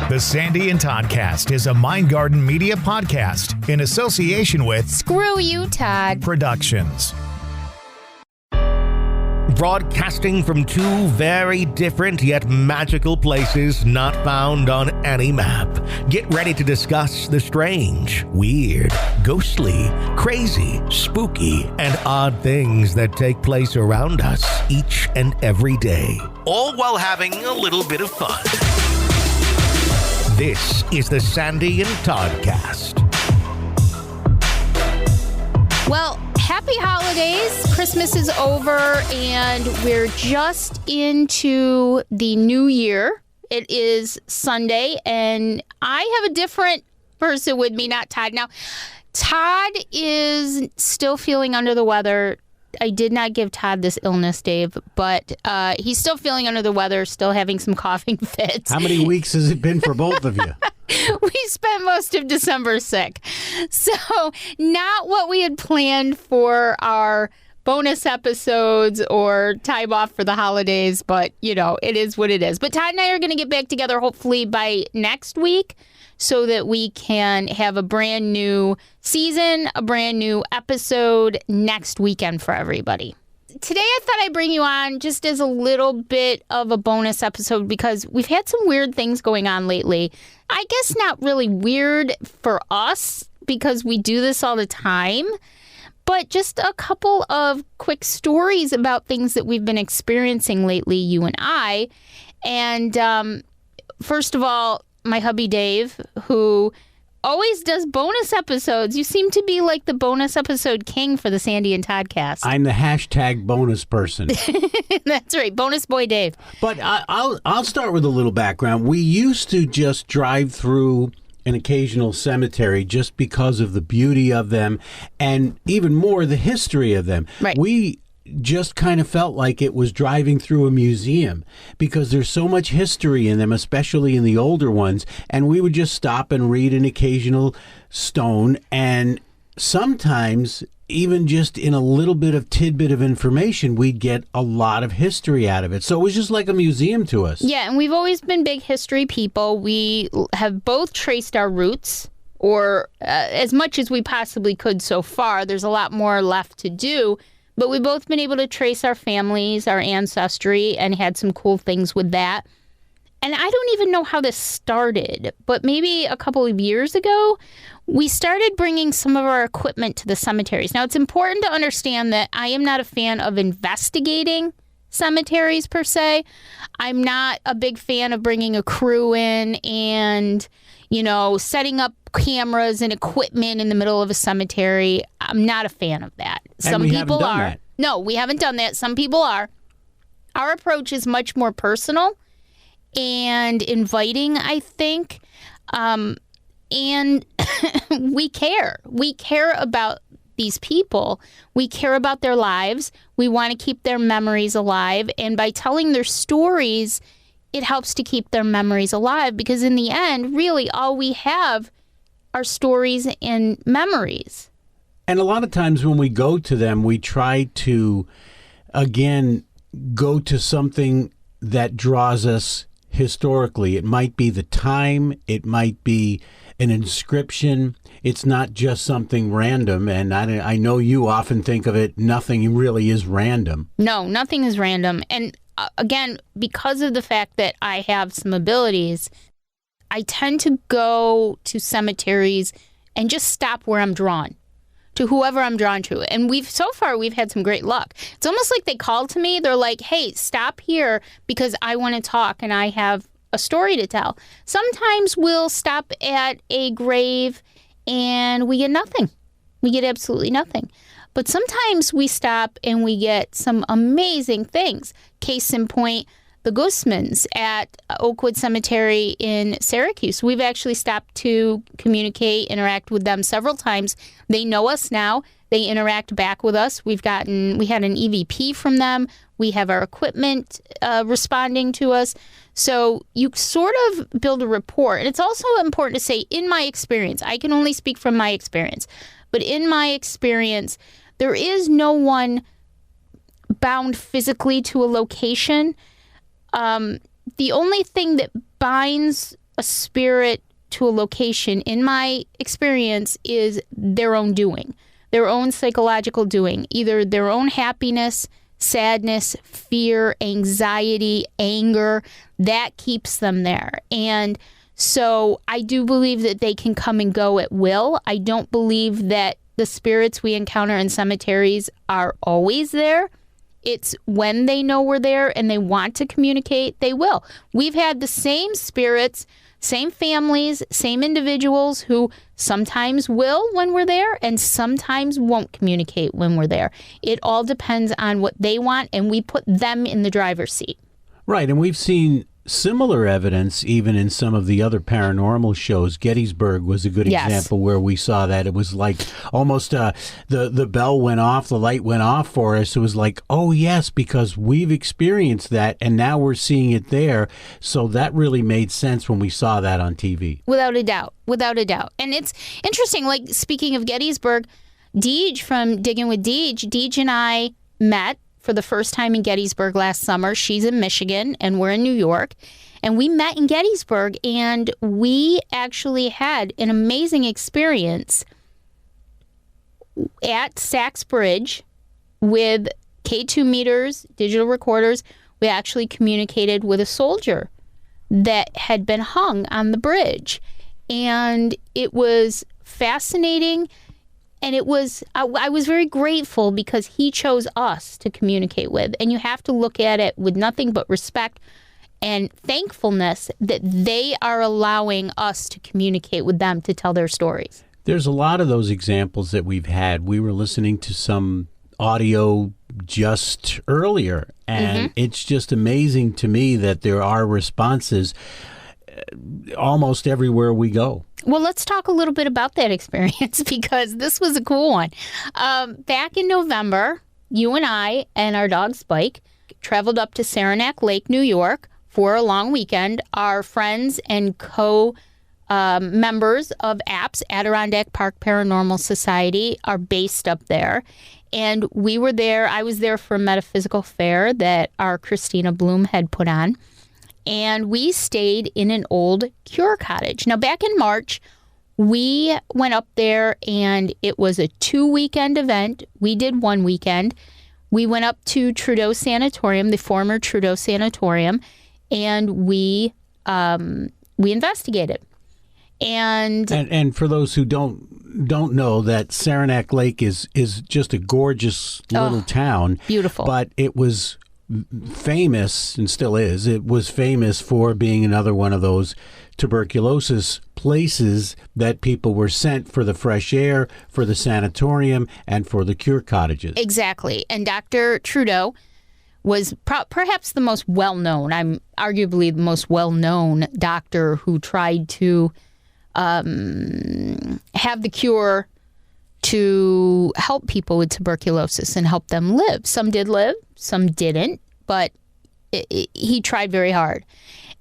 The Sandy and Toddcast is a Mind Garden media podcast in association with Screw You, Todd Productions. Broadcasting from two very different yet magical places not found on any map. Get ready to discuss the strange, weird, ghostly, crazy, spooky, and odd things that take place around us each and every day. All while having a little bit of fun. This is the Sandy and Toddcast. Well, happy holidays. Christmas is over and we're just into the new year. It is Sunday and I have a different person with me, not Todd. Now, Todd is still feeling under the weather. I did not give Todd this illness, Dave, but he's still feeling under the weather, still having some coughing fits. How many weeks has it been for both of you? We spent most of December sick. So not what we had planned for our bonus episodes or time off for the holidays, but, you know, it is what it is. But Todd and I are going to get back together hopefully by next week so that we can have a brand new season, a brand new episode next weekend for everybody. Today I thought I'd bring you on just as a little bit of a bonus episode because we've had some weird things going on lately. I guess not really weird for us because we do this all the time, but just a couple of quick stories about things that we've been experiencing lately, you and I. And first of all, my hubby Dave, who always does bonus episodes. You seem to be like the bonus episode king for the Sandy and Toddcast. I'm the hashtag bonus person. That's right, bonus boy Dave. But I'll start with a little background. We used to just drive through an occasional cemetery just because of the beauty of them and even more the history of them. Right. We just kind of felt like it was driving through a museum because there's so much history in them, especially in the older ones. And we would just stop and read an occasional stone. And sometimes, even just in a little bit of tidbit of information, we'd get a lot of history out of it. So it was just like a museum to us. Yeah, and we've always been big history people. We have both traced our roots, or as much as we possibly could so far. There's a lot more left to do. But we've both been able to trace our families, our ancestry, and had some cool things with that. And I don't even know how this started, but maybe a couple of years ago, we started bringing some of our equipment to the cemeteries. Now, it's important to understand that I am not a fan of investigating cemeteries per se. I'm not a big fan of bringing a crew in and, you know, setting up cameras and equipment in the middle of a cemetery. I'm not a fan of that. Some people are. That. No, we haven't done that. Some people are. Our approach is much more personal and inviting, I think. And we care. We care about these people. We care about their lives. We want to keep their memories alive. And by telling their stories, it helps to keep their memories alive because in the end, really all we have are stories and memories. And a lot of times when we go to them, we try to, again, go to something that draws us historically. It might be the time. It might be an inscription. It's not just something random. And I know you often think of it, nothing really is random. No, nothing is random. And again, because of the fact that I have some abilities, I tend to go to cemeteries and just stop where I'm drawn, to whoever I'm drawn to. And so far we've had some great luck. It's almost like they called to me. They're like, hey, stop here because I want to talk and I have a story to tell. Sometimes we'll stop at a grave and we get nothing. We get absolutely nothing. But sometimes we stop and we get some amazing things. Case in point, the Guzmans at Oakwood Cemetery in Syracuse. We've actually stopped to communicate, interact with them several times. They know us now. They interact back with us. We had an EVP from them. We have our equipment responding to us. So you sort of build a rapport. And it's also important to say, in my experience, I can only speak from my experience, but in my experience, there is no one bound physically to a location. The only thing that binds a spirit to a location, in my experience, is their own doing, their own psychological doing, either their own happiness, sadness, fear, anxiety, anger, that keeps them there. And so I do believe that they can come and go at will. I don't believe that the spirits we encounter in cemeteries are always there. It's when they know we're there and they want to communicate, they will. We've had the same spirits, same families, same individuals who sometimes will when we're there and sometimes won't communicate when we're there. It all depends on what they want, and we put them in the driver's seat. Right, and we've seen similar evidence even in some of the other paranormal shows. Gettysburg was a good example where we saw that. It was like almost the bell went off, the light went off for us. It was like, oh yes, because we've experienced that and now we're seeing it there. So that really made sense when we saw that on TV. Without a doubt. Without a doubt. And it's interesting, like speaking of Gettysburg, Deej from Digging with Deej and I met for the first time in Gettysburg last summer. She's in Michigan and we're in New York. And we met in Gettysburg and we actually had an amazing experience at Sachs Bridge with K2 meters, digital recorders. We actually communicated with a soldier that had been hung on the bridge. And it was fascinating. And it was, I was very grateful because he chose us to communicate with. And you have to look at it with nothing but respect and thankfulness that they are allowing us to communicate with them to tell their stories. There's a lot of those examples that we've had. We were listening to some audio just earlier, and it's just amazing to me that there are responses almost everywhere we go. Well, let's talk a little bit about that experience because this was a cool one. Back in November, you and I and our dog Spike traveled up to Saranac Lake, New York for a long weekend. Our friends and members of APS, Adirondack Park Paranormal Society, are based up there. And we were there. I was there for a metaphysical fair that our Christina Bloom had put on. And we stayed in an old cure cottage. Now, back in March, we went up there and it was a 2-weekend event. We did 1 weekend. We went up to Trudeau Sanatorium, the former Trudeau Sanatorium, and we investigated. And for those who don't know, that Saranac Lake is just a gorgeous little town. Beautiful. But it was famous, and still is, it was famous for being another one of those tuberculosis places that people were sent for the fresh air, for the sanatorium, and for the cure cottages. Exactly. And Dr. Trudeau was perhaps the most well-known, I'm arguably the most well-known doctor who tried to have the cure to help people with tuberculosis and help them live. Some did live, some didn't, but he tried very hard.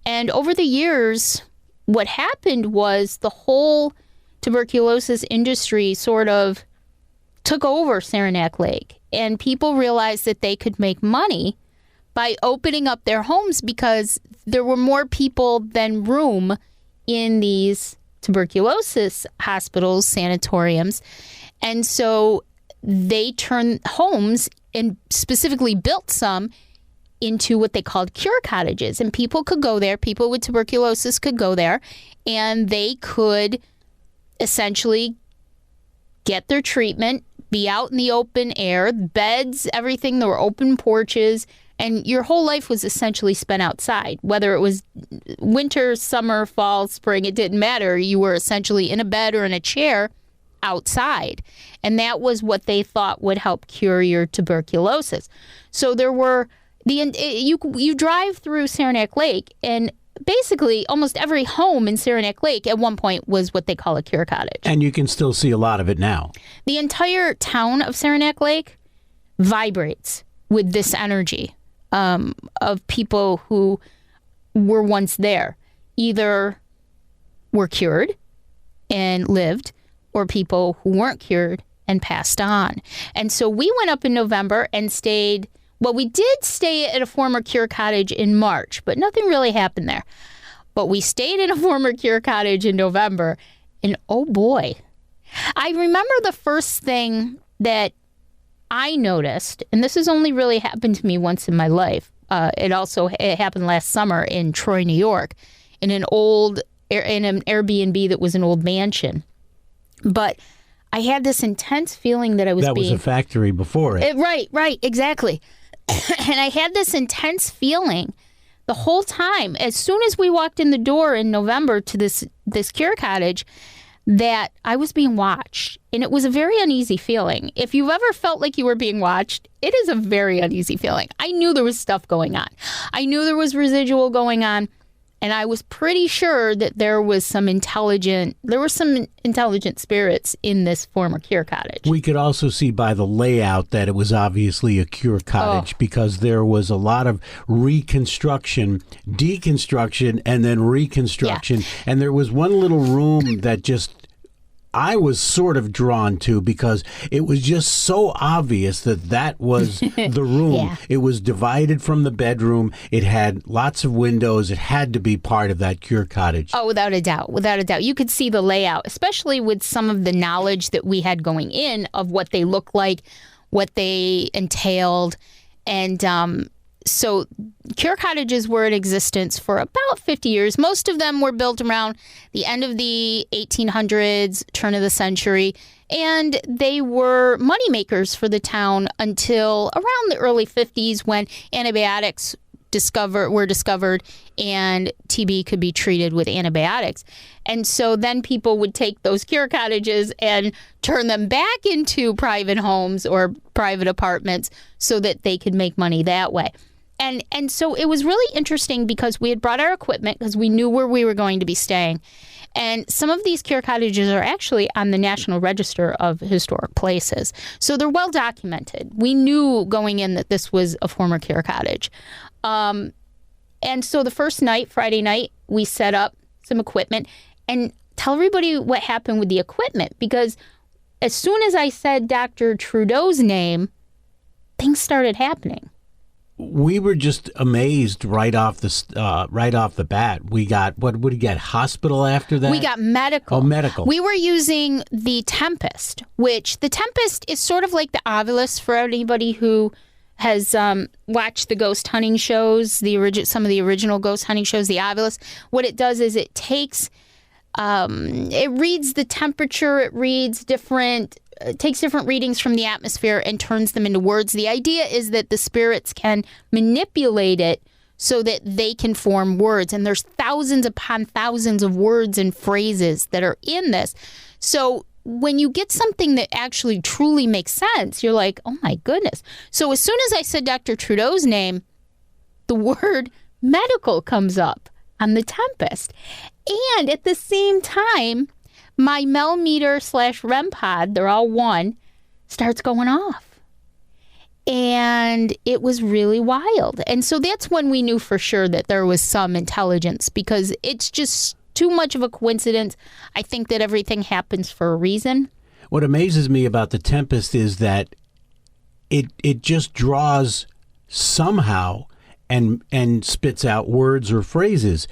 And over the years, what happened was the whole tuberculosis industry sort of took over Saranac Lake, and people realized that they could make money by opening up their homes because there were more people than room in these tuberculosis hospitals, sanatoriums. And so they turned homes and specifically built some into what they called cure cottages. And people could go there, people with tuberculosis could go there, and they could essentially get their treatment, be out in the open air, beds, everything. There were open porches, and your whole life was essentially spent outside. Whether it was winter, summer, fall, spring, it didn't matter. You were essentially in a bed or in a chair outside. And that was what they thought would help cure your tuberculosis. So there were, you drive through Saranac Lake, and basically almost every home in Saranac Lake at one point was what they call a cure cottage. And you can still see a lot of it now. The entire town of Saranac Lake vibrates with this energy of people who were once there. Either were cured and lived, or people who weren't cured and passed on. And so we went up in November and stayed, well, we did stay at a former cure cottage in March, but nothing really happened there. But we stayed in a former cure cottage in November, and oh boy, I remember the first thing that I noticed, and this has only really happened to me once in my life. It happened last summer in Troy, New York, in an Airbnb that was an old mansion. But I had this intense feeling that I was That was a factory before it. Right, exactly. And I had this intense feeling the whole time, as soon as we walked in the door in November to this cure cottage, that I was being watched. And it was a very uneasy feeling. If you've ever felt like you were being watched, it is a very uneasy feeling. I knew there was stuff going on. I knew there was residual going on. And I was pretty sure that there were some intelligent spirits in this former cure cottage. We could also see by the layout that it was obviously a cure cottage because there was a lot of reconstruction, deconstruction, and then reconstruction. Yeah. And there was one little room that I was sort of drawn to because it was just so obvious that was the room. Yeah. It was divided from the bedroom. It had lots of windows. It had to be part of that cure cottage. Oh, without a doubt. You could see the layout, especially with some of the knowledge that we had going in of what they looked like, what they entailed. And so cure cottages were in existence for about 50 years. Most of them were built around the end of the 1800s, turn of the century, and they were moneymakers for the town until around the early 50s when antibiotics were discovered and TB could be treated with antibiotics. And so then people would take those cure cottages and turn them back into private homes or private apartments so that they could make money that way. And so it was really interesting because we had brought our equipment because we knew where we were going to be staying. And some of these cure cottages are actually on the National Register of Historic Places. So they're well documented. We knew going in that this was a former cure cottage. And so the first night, Friday night, we set up some equipment. And tell everybody what happened with the equipment, because as soon as I said Dr. Trudeau's name, things started happening. We were just amazed right off the bat. We got, what would we get, hospital after that? We got medical. Oh, medical. We were using the Tempest, which the Tempest is sort of like the Ovilus for anybody who has watched the ghost hunting shows, some of the original ghost hunting shows, the Ovilus. What it does is it takes, it reads the temperature, it takes different readings from the atmosphere and turns them into words. The idea is that the spirits can manipulate it so that they can form words. And there's thousands upon thousands of words and phrases that are in this. So when you get something that actually truly makes sense, you're like, oh my goodness. So as soon as I said Dr. Trudeau's name, the word medical comes up on the Tempest. And at the same time, my Mel meter / REM pod, they're all one, starts going off. And it was really wild. And so that's when we knew for sure that there was some intelligence, because it's just too much of a coincidence. I think that everything happens for a reason. What amazes me about the Tempest is that it just draws somehow and spits out words or phrases.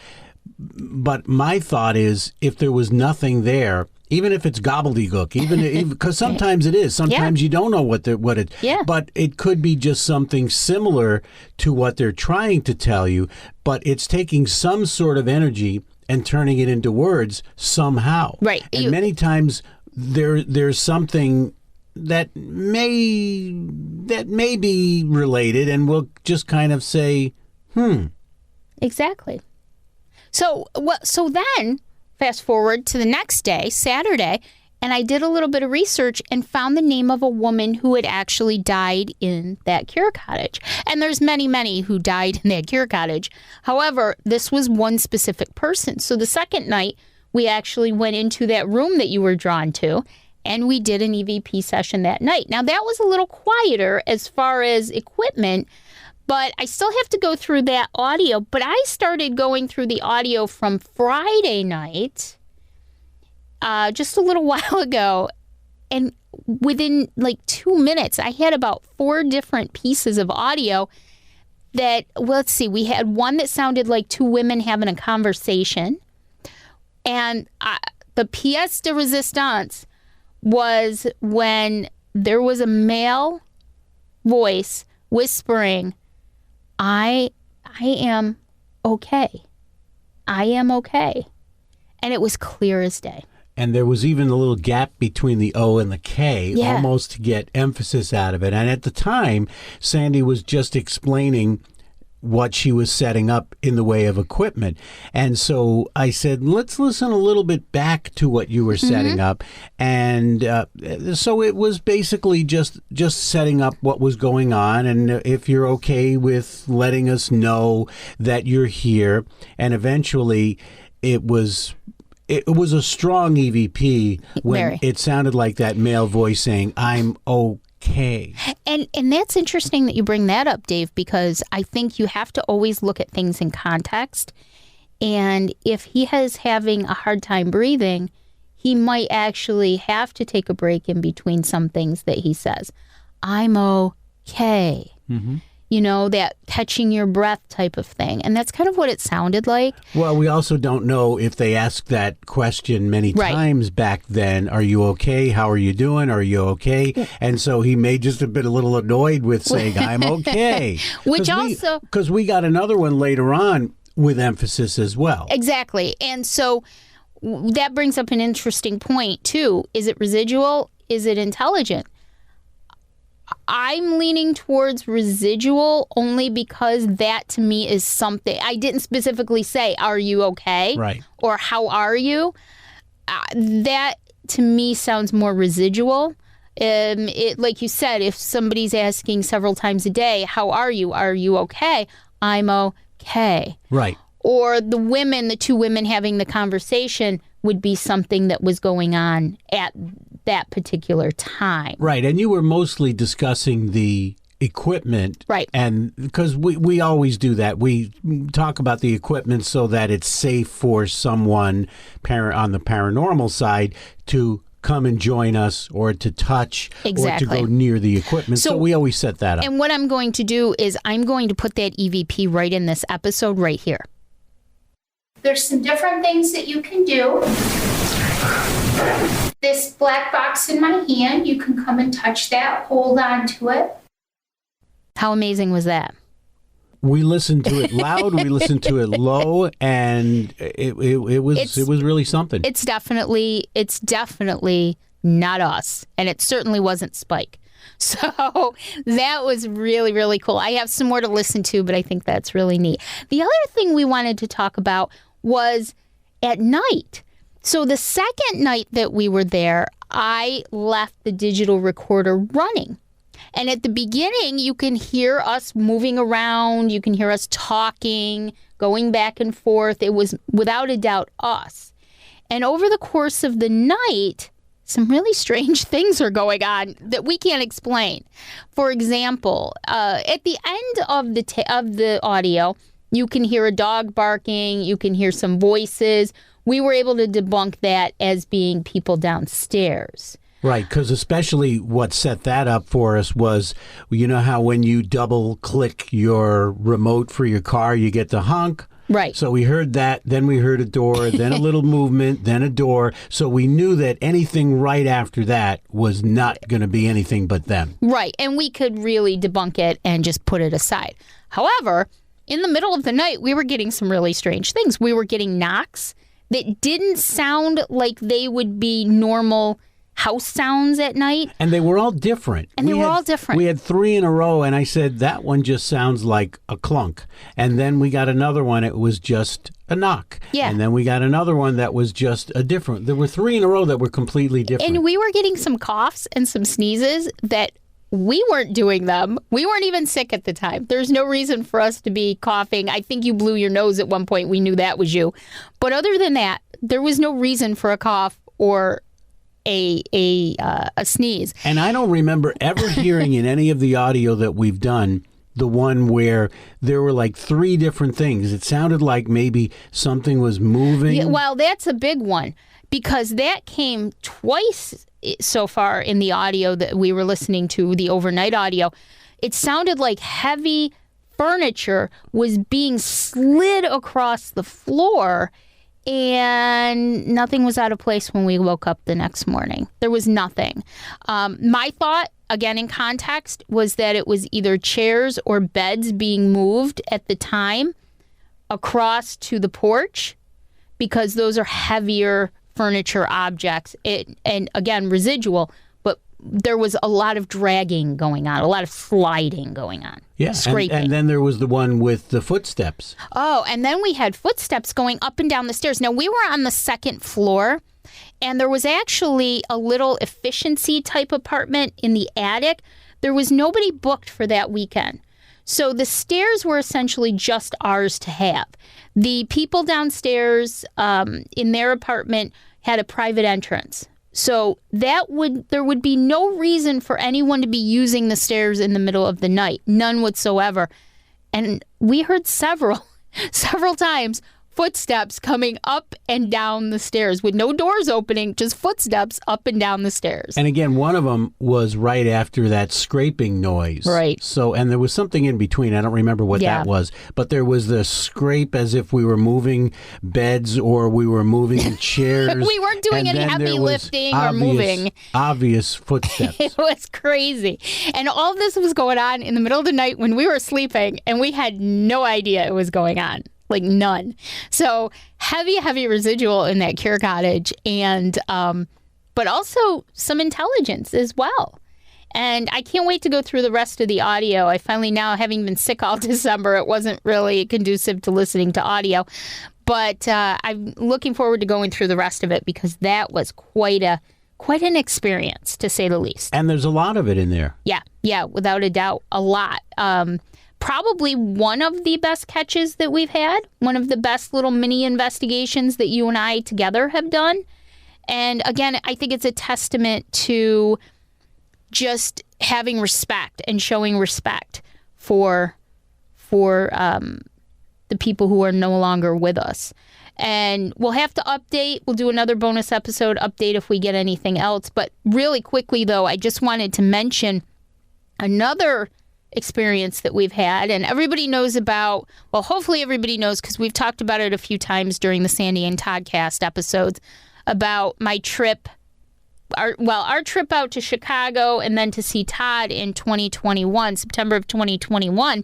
But my thought is, if there was nothing there, even if it's gobbledygook, even because sometimes it is. Sometimes you don't know what it. Yeah. But it could be just something similar to what they're trying to tell you. But it's taking some sort of energy and turning it into words somehow. Right. And many times there's something that may be related, and we'll just kind of say, Exactly. So then, fast forward to the next day, Saturday, and I did a little bit of research and found the name of a woman who had actually died in that cure cottage. And there's many, many who died in that cure cottage. However, this was one specific person. So the second night, we actually went into that room that you were drawn to, and we did an EVP session that night. Now, that was a little quieter as far as equipment, but I still have to go through that audio. But I started going through the audio from Friday night, just a little while ago. And within like 2 minutes, I had about 4 different pieces of audio that, well, let's see, we had one that sounded like two women having a conversation. And the pièce de résistance was when there was a male voice whispering, I am okay. I am okay. And it was clear as day. And there was even a little gap between the O and the K, Yeah. almost to get emphasis out of it. And at the time, Sandy was just explaining what she was setting up in the way of equipment. And so I said, let's listen a little bit back to what you were setting up. And so it was basically just setting up what was going on. And if you're okay with letting us know that you're here. And eventually it was a strong EVP when Very. it sounded like that male voice saying, I'm okay. And that's interesting that you bring that up, Dave, because I think you have to always look at things in context. And if he is having a hard time breathing, he might actually have to take a break in between some things that he says. I'm okay. Mm-hmm. You know, that catching your breath type of thing. And that's kind of what it sounded like. Well, we also don't know if they asked that question many Right. times back then. Are you okay? How are you doing? Are you okay? And so he may just have been a little annoyed with saying, I'm okay. Which also... Because we got another one later on with emphasis as well. Exactly. And so that brings up an interesting point, too. Is it residual? Is it intelligent? I'm leaning towards residual only because that to me is something. I didn't specifically say, are you okay? Right. Or how are you? That to me sounds more residual. Like you said, if somebody's asking several times a day, how are you? Are you okay? I'm okay. Right. Or the two women having the conversation would be something that was going on at that particular time. Right. And you were mostly discussing the equipment. Right. And because we always do that. We talk about the equipment so that it's safe for someone on the paranormal side to come and join us or to touch Exactly. or to go near the equipment. So we always set that up. And what I'm going to do is I'm going to put that EVP right in this episode right here. There's some different things that you can do. This black box in my hand, you can come and touch that, hold on to it. How amazing was that? We listened to it loud, we listened to it low, and it was really something. It's definitely not us, and it certainly wasn't Spike. So that was really, really cool. I have some more to listen to, but I think that's really neat. The other thing we wanted to talk about was at night. So the second night that we were there, I left the digital recorder running. And at the beginning, you can hear us moving around. You can hear us talking, going back and forth. It was without a doubt us. And over the course of the night, some really strange things are going on that we can't explain. For example, at the end of the audio, you can hear a dog barking. You can hear some voices. We were able to debunk that as being people downstairs. Right, because especially what set that up for us was, you know how when you double click your remote for your car, you get the honk? Right. So we heard that, then we heard a door, then a little movement, then a door. So we knew that anything right after that was not going to be anything but them. Right, and we could really debunk it and just put it aside. However, in the middle of the night, we were getting some really strange things. We were getting knocks that didn't sound like they would be normal house sounds at night. And they were all different. And they were all different. We had 3 in a row, and I said, that one just sounds like a clunk. And then we got another one, it was just a knock. Yeah. And then we got another one that was just a different. There were 3 in a row that were completely different. And we were getting some coughs and some sneezes that we weren't doing them. We weren't even sick at the time. There's no reason for us to be coughing. I think you blew your nose at one point. We knew that was you. But other than that, there was no reason for a cough or a sneeze. And I don't remember ever hearing in any of the audio that we've done the one where there were like 3 different things. It sounded like maybe something was moving. Yeah, well, that's a big one because that came twice so far in the audio that we were listening to, the overnight audio. It sounded like heavy furniture was being slid across the floor, and nothing was out of place when we woke up the next morning. There was nothing. My thought, again in context, was that it was either chairs or beds being moved at the time across to the porch, because those are heavier furniture objects. And again, residual, but there was a lot of dragging going on, a lot of sliding going on. Yeah, scraping. And then there was the one with the footsteps. Oh, and then we had footsteps going up and down the stairs. Now, we were on the second floor, and there was actually a little efficiency type apartment in the attic. There was nobody booked for that weekend. So the stairs were essentially just ours to have. The people downstairs in their apartment had a private entrance. So there would be no reason for anyone to be using the stairs in the middle of the night, none whatsoever. And we heard several times footsteps coming up and down the stairs with no doors opening, just footsteps up and down the stairs. And again, one of them was right after that scraping noise. Right. So, and there was something in between. I don't remember what that was, but there was the scrape as if we were moving beds or we were moving chairs. We weren't doing any heavy lifting or moving. Obvious footsteps. It was crazy. And all of this was going on in the middle of the night when we were sleeping, and we had no idea it was going on. Like none. So heavy residual in that cure cottage, and but also some intelligence as well. And I can't wait to go through the rest of the audio. I finally, now having been sick all December, it wasn't really conducive to listening to audio. But I'm looking forward to going through the rest of it, because that was quite an experience, to say the least. And there's a lot of it in there. Yeah, without a doubt, a lot. Probably one of the best catches that we've had, one of the best little mini investigations that you and I together have done. And again, I think it's a testament to just having respect and showing respect for the people who are no longer with us. And we'll have to update. We'll do another bonus episode update if we get anything else. But really quickly, though, I just wanted to mention another experience that we've had, and everybody knows about, well, hopefully everybody knows, because we've talked about it a few times during the Sandy and Toddcast episodes, about my trip, our trip out to Chicago and then to see Todd in 2021, September of 2021.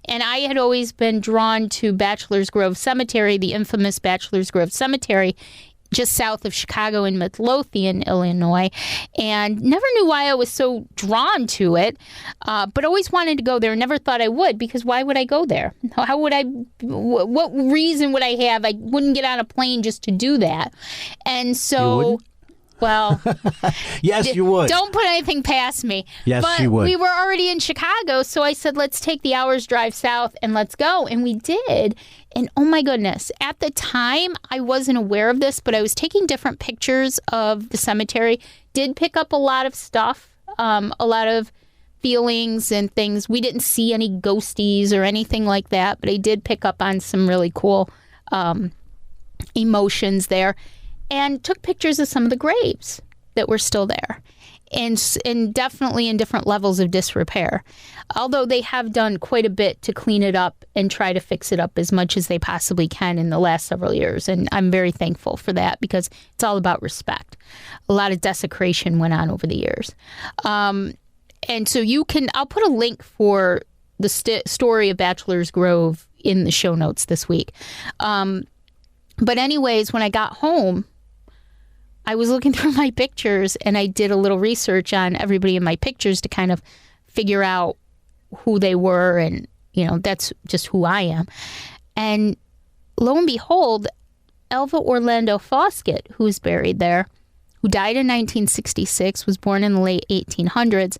And I had always been drawn to Bachelor's Grove Cemetery, the infamous Bachelor's Grove Cemetery, just south of Chicago in Midlothian, Illinois, and never knew why I was so drawn to it, but always wanted to go there. Never thought I would, because why would I go there? How would I, what reason would I have? I wouldn't get on a plane just to do that. And so, well, yes, you would. Don't put anything past me. Yes, but you would. We were already in Chicago, so I said, let's take the hour's drive south and let's go. And we did. And oh my goodness, at the time, I wasn't aware of this, but I was taking different pictures of the cemetery, did pick up a lot of stuff, a lot of feelings and things. We didn't see any ghosties or anything like that, but I did pick up on some really cool emotions there, and took pictures of some of the graves that were still there. And definitely in different levels of disrepair. Although they have done quite a bit to clean it up and try to fix it up as much as they possibly can in the last several years. And I'm very thankful for that, because it's all about respect. A lot of desecration went on over the years. And so I'll put a link for the story of Bachelor's Grove in the show notes this week. But anyways, when I got home, I was looking through my pictures, and I did a little research on everybody in my pictures to kind of figure out who they were, and, that's just who I am. And lo and behold, Elva Orlando Foskett, who's buried there, who died in 1966, was born in the late 1800s,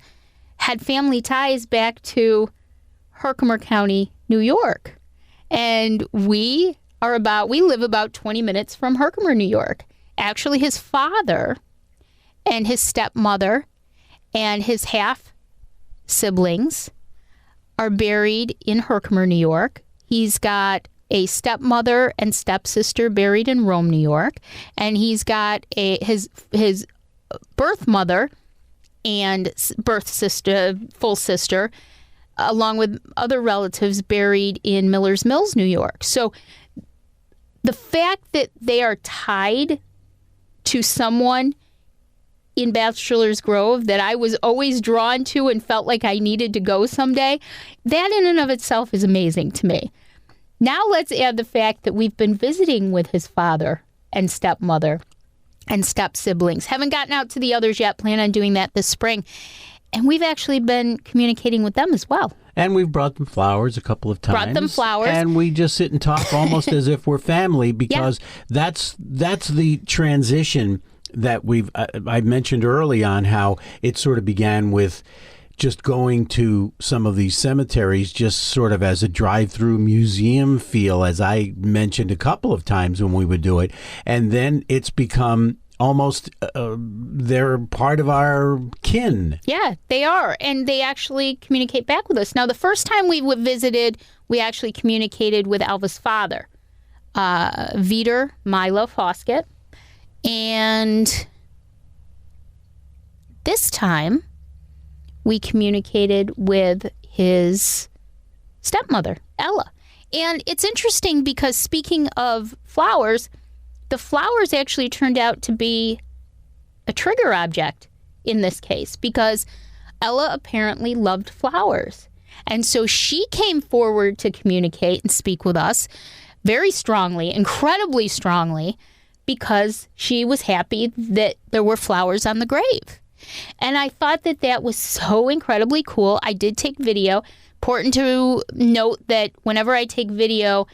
had family ties back to Herkimer County, New York. And we live about 20 minutes from Herkimer, New York. Actually, his father and his stepmother and his half siblings are buried in Herkimer, New York. He's got a stepmother and stepsister buried in Rome, New York, and he's got his birth mother and birth sister, full sister, along with other relatives buried in Miller's Mills, New York. So the fact that they are tied to someone in Bachelor's Grove that I was always drawn to and felt like I needed to go someday, that in and of itself is amazing to me. Now let's add the fact that we've been visiting with his father and stepmother and step-siblings. Haven't gotten out to the others yet, plan on doing that this spring. And we've actually been communicating with them as well. And we've brought them flowers a couple of times. Brought them flowers. And we just sit and talk almost as if we're family, because that's the transition that I mentioned early on, how it sort of began with just going to some of these cemeteries just sort of as a drive-through museum feel, as I mentioned a couple of times when we would do it. And then it's become almost they're part of our kin. Yeah, they are. And they actually communicate back with us. Now, the first time we visited, we actually communicated with Alva's father, Vitor Milo Foskett. And this time, we communicated with his stepmother, Ella. And it's interesting because, speaking of flowers, the flowers actually turned out to be a trigger object in this case, because Ella apparently loved flowers. And so she came forward to communicate and speak with us very strongly, incredibly strongly, because she was happy that there were flowers on the grave. And I thought that that was so incredibly cool. I did take video. Important to note that whenever I take video,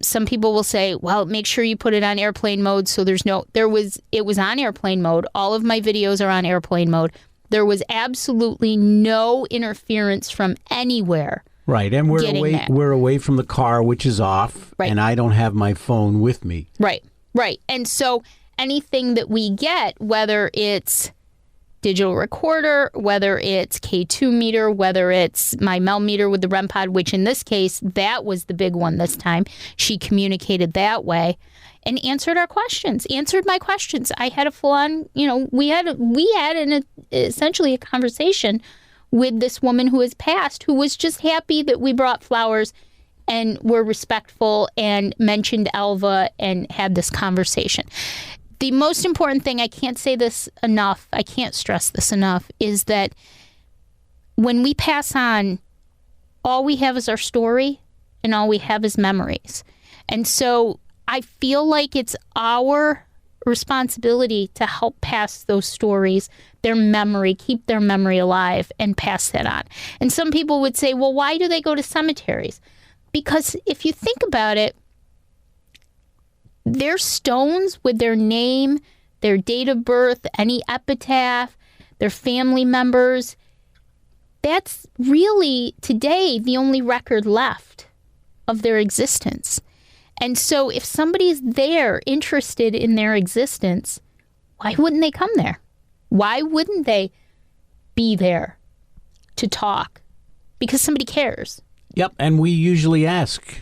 some people will say, well, make sure you put it on airplane mode. So it was on airplane mode. All of my videos are on airplane mode. There was absolutely no interference from anywhere. Right, and we're away from the car, which is off, right. And I don't have my phone with me. Right. And so anything that we get, whether it's digital recorder, whether it's K2 meter, whether it's my Mel meter with the REM pod, which in this case, that was the big one this time. She communicated that way and answered our questions, answered my questions. I had a full-on, we had essentially a conversation with this woman who has passed, who was just happy that we brought flowers and were respectful and mentioned Alva and had this conversation. The most important thing, I can't say this enough, I can't stress this enough, is that when we pass on, all we have is our story and all we have is memories. And so I feel like it's our responsibility to help pass those stories, their memory, keep their memory alive and pass that on. And some people would say, well, why do they go to cemeteries? Because if you think about it, their stones with their name, their date of birth, any epitaph, their family members, that's really today the only record left of their existence. And so if somebody's there interested in their existence, why wouldn't they come there? Why wouldn't they be there to talk? Because somebody cares. Yep, and we usually ask,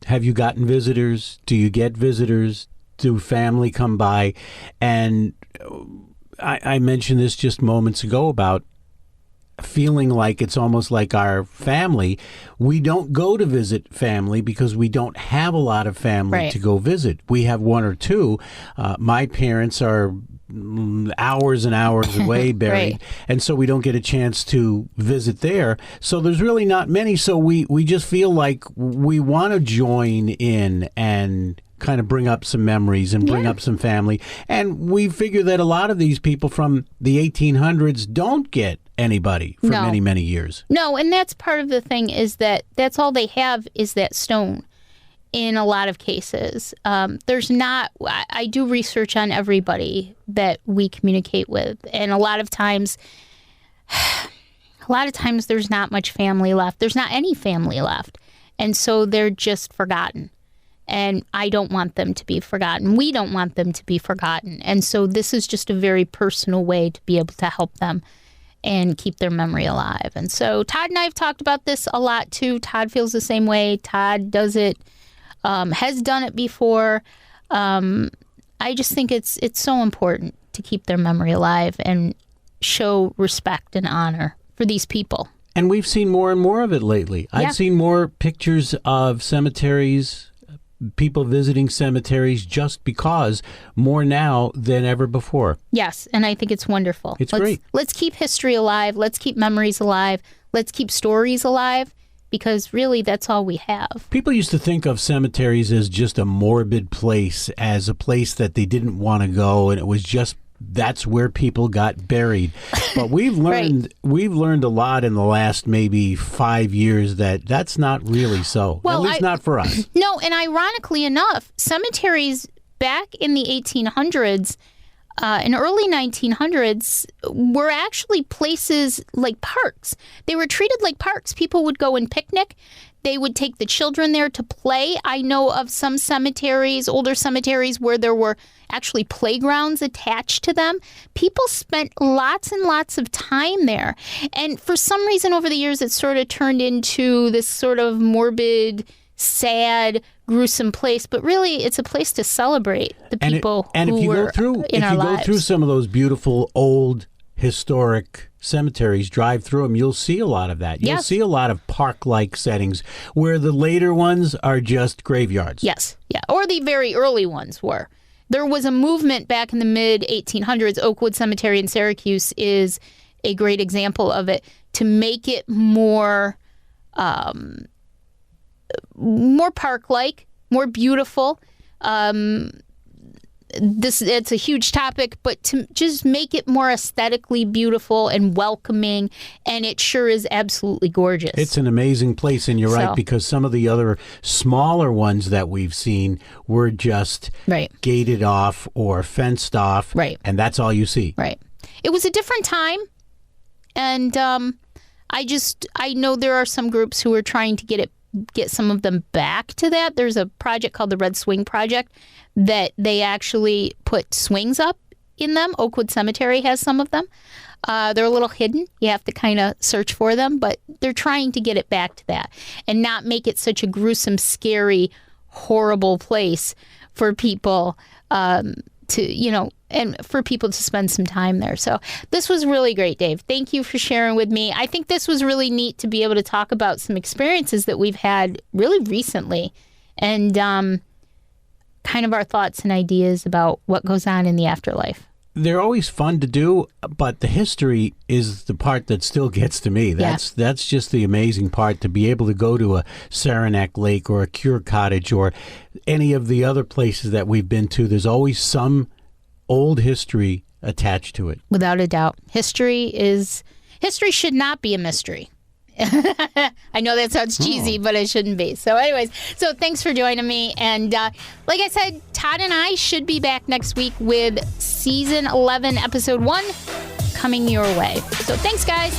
have you gotten visitors? Do you get visitors? Do family come by? And I mentioned this just moments ago about feeling like it's almost like our family. We don't go to visit family because we don't have a lot of family to go visit. We have one or two. My parents are hours and hours away buried, and so we don't get a chance to visit there. So there's really not many. So we just feel like we want to join in and kind of bring up some memories and bring up some family. And we figure that a lot of these people from the 1800s don't get anybody for many, many years. No, and that's part of the thing, is that that's all they have is that stone in a lot of cases. There's not, I do research on everybody that we communicate with, and a lot of times there's not much family left. There's not any family left. And so they're just forgotten. And I don't want them to be forgotten. We don't want them to be forgotten. And so this is just a very personal way to be able to help them and keep their memory alive. And so Todd and I have talked about this a lot too. Todd feels the same way. Todd does it, has done it before. I just think it's so important to keep their memory alive and show respect and honor for these people. And we've seen more and more of it lately. Yeah. I've seen more pictures of cemeteries, people visiting cemeteries just because, more now than ever before. Yes, and I think it's wonderful. It's great. Let's keep history alive. Let's keep memories alive. Let's keep stories alive, because really that's all we have. People used to think of cemeteries as just a morbid place, as a place that they didn't want to go, and it was just that's where people got buried. But we've learned we've learned a lot in the last maybe 5 years that that's not really so. Well, at least not for us. No, and ironically enough, cemeteries back in the 1800s and early 1900s were actually places like parks. They were treated like parks. People would go and picnic. They would take the children there to play. I know of some cemeteries, older cemeteries, where there were actually playgrounds attached to them. People spent lots and lots of time there. And for some reason over the years, it sort of turned into this sort of morbid, sad, gruesome place. But really, it's a place to celebrate the people who were in our lives. If you go through some of those beautiful, old, historic cemeteries, drive through them, you'll see a lot of that. You'll see a lot of park-like settings where the later ones are just graveyards. Yes, yeah, or the very early ones were. There was a movement back in the mid-1800s. Oakwood Cemetery in Syracuse is a great example of it, to make it more park-like, more beautiful. It's a huge topic, but to just make it more aesthetically beautiful and welcoming, and it sure is absolutely gorgeous. It's an amazing place, and you're right, because some of the other smaller ones that we've seen were just gated off or fenced off, and that's all you see. Right. It was a different time, and I know there are some groups who are trying to get some of them back to that. There's a project called the Red Swing Project that they actually put swings up in them. Oakwood Cemetery has some of them. They're a little hidden. You have to kind of search for them, but they're trying to get it back to that and not make it such a gruesome, scary, horrible place for people and for people to spend some time there. So this was really great, Dave. Thank you for sharing with me. I think this was really neat to be able to talk about some experiences that we've had really recently, and kind of our thoughts and ideas about what goes on in the afterlife. They're always fun to do, but the history is the part that still gets to me. That's just the amazing part, to be able to go to a Saranac Lake or a Cure Cottage or any of the other places that we've been to. There's always some old history attached to it. Without a doubt. History should not be a mystery. I know that sounds cheesy, but it shouldn't be. So anyways, thanks for joining me. And like I said, Todd and I should be back next week with Season 11, Episode 1 coming your way. So thanks, guys.